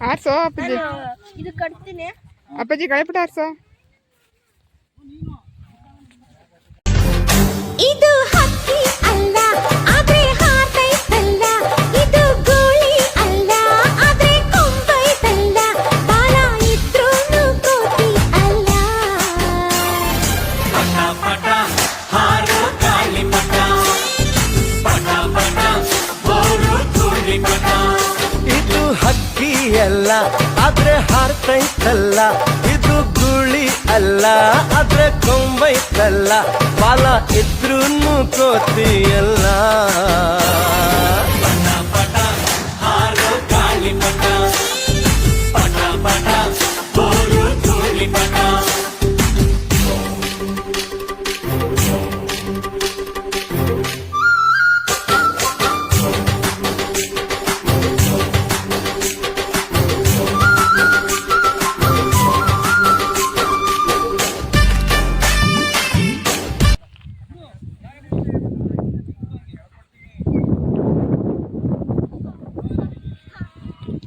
ಆರ್ಸೋ ಅಪ್ಪಾಜಿ, ಇದು ಕಟ್ತೀನಿ ಅಪ್ಪಾಜಿ ಗಾಳಿಪಟ ಆರ್ಸೋ. ಇದು ಹಕ್ಕಿ ಅಲ್ಲ ಆದ್ರೆ ಹಾರೈತಲ್ಲ, ಇದು ಗೋಳಿ ಅಲ್ಲ ಆದ್ರೆ ಕೊಂಬೈತಲ್ಲ, ಬಾಲ ಇದ್ರೂನು ಕೋತಿ ಅಲ್ಲ. ಪಟ ಪಟ ಹಾರೋ ಗಾಳಿಪಟ, ಪಟ ಪಟ ಬೋರು ಧೂಳಿಪಟ. ಇದು ಹಕ್ಕಿ ಅಲ್ಲ ಆದ್ರೆ ಹಾರ್ತೈತಲ್ಲ, ಇದು ಗುಳಿ ಅಲ್ಲ ಆದ್ರೆ ಕೊಂಬೈತಲ್ಲ, ಬಾಲ ಇದ್ರೂನು ಕೋತಿಯಲ್ಲ. ಪಟ ಪಟ ಹಾರೋ ಗಾಳಿಪಟ, ಪಟ ಪಟ ಬೋರು ಧೂಳಿಪಟ.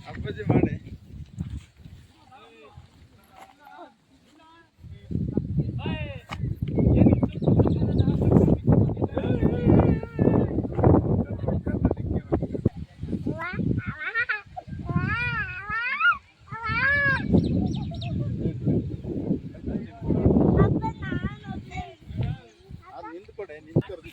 ಅಪ್ಪಾಜಿ ಮಾಡಿ ನಿಂತ್ಕೊಡೆ ನಿಂತ್ಕೊಡು.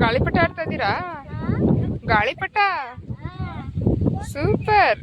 ಗಾಳಿಪಟ ಆಡ್ತಾ ಇದ್ದೀರಾ? ಗಾಳಿಪಟ ಸೂಪರ್.